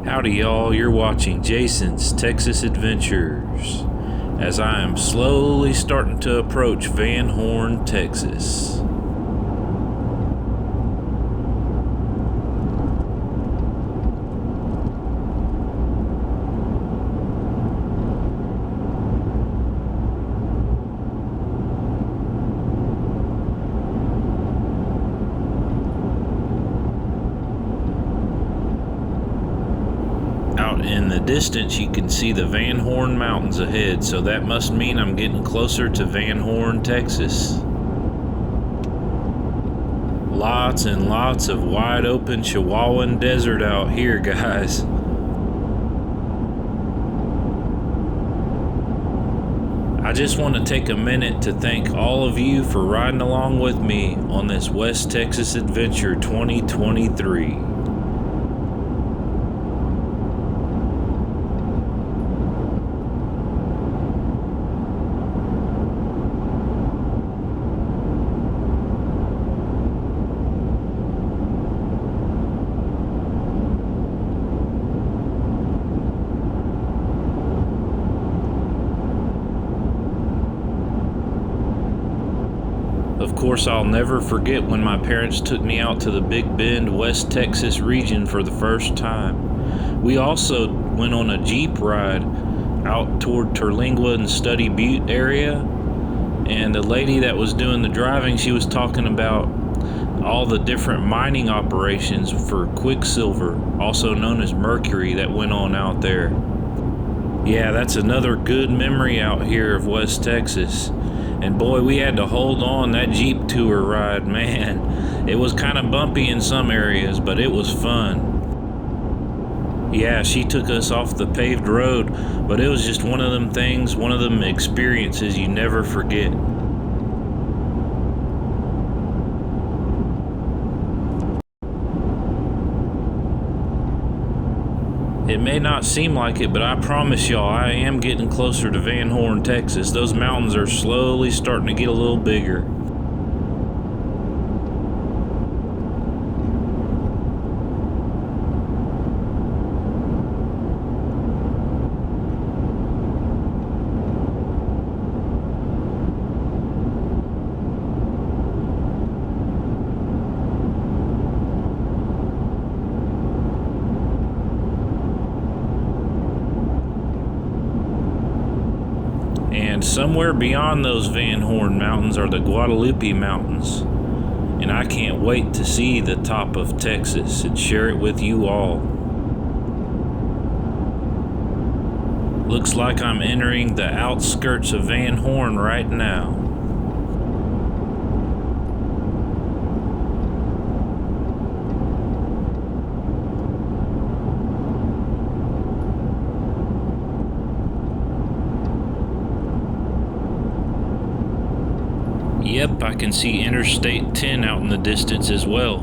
Howdy y'all, you're watching Jason's Texas Adventures as I am slowly starting to approach Van Horn, Texas. Out in the distance you can see the Van Horn Mountains ahead, so that must mean I'm getting closer to Van Horn, Texas. Lots and lots of wide open Chihuahuan desert out here, guys. I just want to take a minute to thank all of you for riding along with me on this West Texas Adventure 2023. Of course, I'll never forget when my parents took me out to the Big Bend, West Texas region for the first time. We also went on a Jeep ride out toward Terlingua and Study Butte area, and the lady that was doing the driving, she was talking about all the different mining operations for quicksilver, also known as mercury, that went on out there. Yeah, that's another good memory out here of West Texas. And boy, we had to hold on that Jeep tour ride, man. It was kind of bumpy in some areas, but it was fun. Yeah, she took us off the paved road, but it was just one of them things, one of them experiences you never forget. It may not seem like it, but I promise y'all, I am getting closer to Van Horn, Texas. Those mountains are slowly starting to get a little bigger. And somewhere beyond those Van Horn Mountains are the Guadalupe Mountains. And I can't wait to see the top of Texas and share it with you all. Looks like I'm entering the outskirts of Van Horn right now. Yep, I can see Interstate 10 out in the distance as well.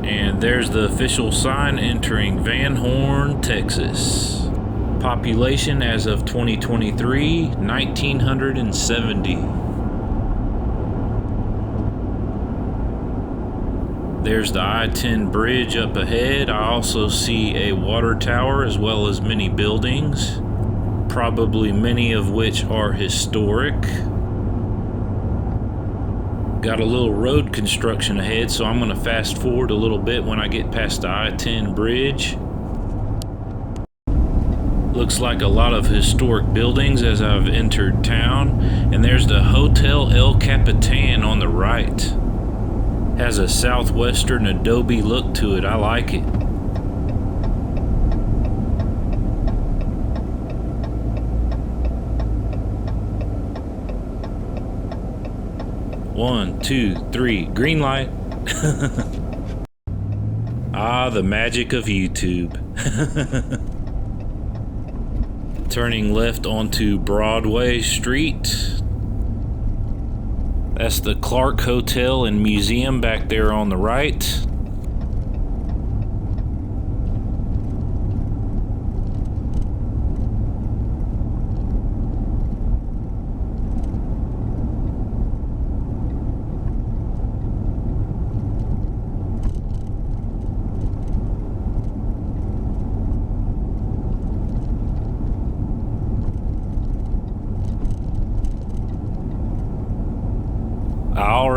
And there's the official sign entering Van Horn, Texas. Population as of 2023, 1,970. There's the I-10 bridge up ahead. I also see a water tower as well as many buildings, probably many of which are historic. Got a little road construction ahead, so I'm going to fast forward a little bit when I get past the I-10 bridge. Looks like a lot of historic buildings as I've entered town, and there's the Hotel El Capitan on the right. Has a southwestern adobe look to it. I like it. One, two, three, green light. Ah, the magic of YouTube. Turning left onto Broadway Street. That's the Clark Hotel and Museum back there on the right.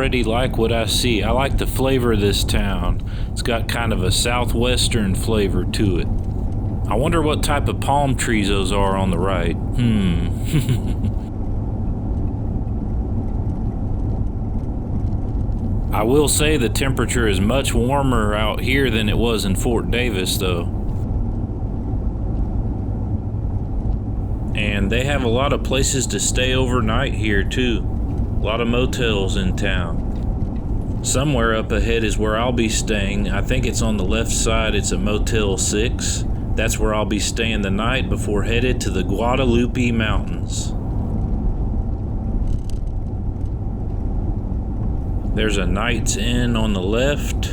already like what I see. I like the flavor of this town. It's got kind of a southwestern flavor to it. I wonder what type of palm trees those are on the right. I will say the temperature is much warmer out here than it was in Fort Davis, though. And they have a lot of places to stay overnight here, too. A lot of motels in town. Somewhere up ahead is where I'll be staying. I think it's on the left side. It's a Motel 6. That's where I'll be staying the night before headed to the Guadalupe Mountains. There's a Knight's Inn on the left.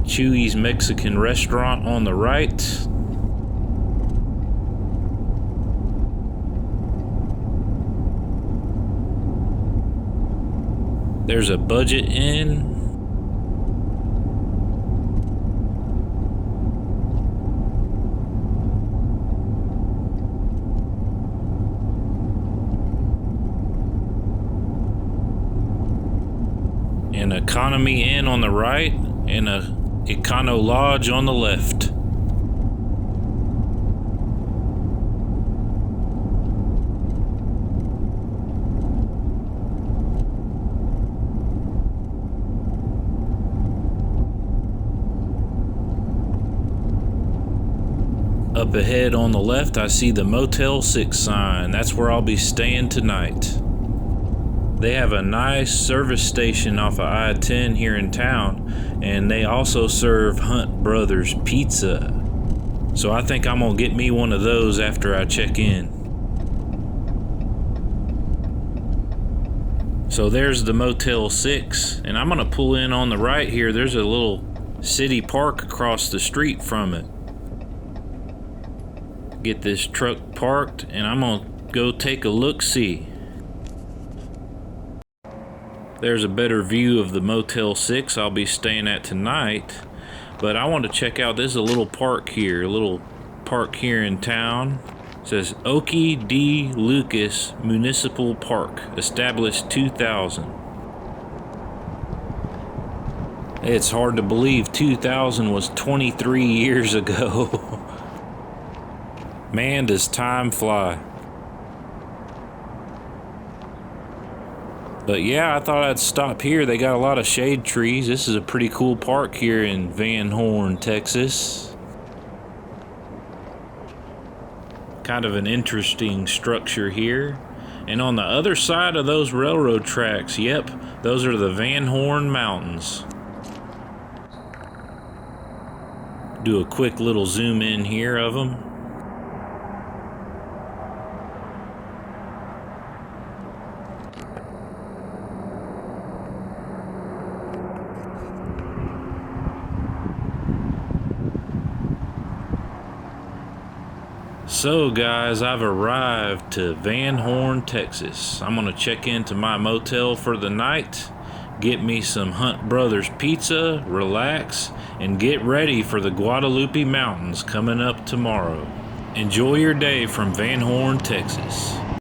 Chuy's Mexican restaurant on the right. There's a Budget Inn. An Economy Inn on the right, and a Econo Lodge on the left. Up ahead on the left, I see the Motel 6 sign. That's where I'll be staying tonight. They have a nice service station off of I-10 here in town, and they also serve Hunt Brothers Pizza. So I think I'm gonna get me one of those after I check in. So there's the Motel 6, and I'm gonna pull in on the right here. There's a little city park across the street from it. Get this truck parked, and I'm gonna go take a look-see. There's a better view of the Motel 6 I'll be staying at tonight, but I want to check out, there's a little park here, in town. It says Okie D. Lucas Municipal Park, established 2000. It's hard to believe 2000 was 23 years ago. Man, does time fly. But yeah, I thought I'd stop here. They got a lot of shade trees. This is a pretty cool park here in Van Horn, Texas. Kind of an interesting structure here. And on the other side of those railroad tracks, yep, those are the Van Horn Mountains. Do a quick little zoom in here of them. So guys, I've arrived to Van Horn, Texas. I'm gonna check into my motel for the night, get me some Hunt Brothers Pizza, relax, and get ready for the Guadalupe Mountains coming up tomorrow. Enjoy your day from Van Horn, Texas.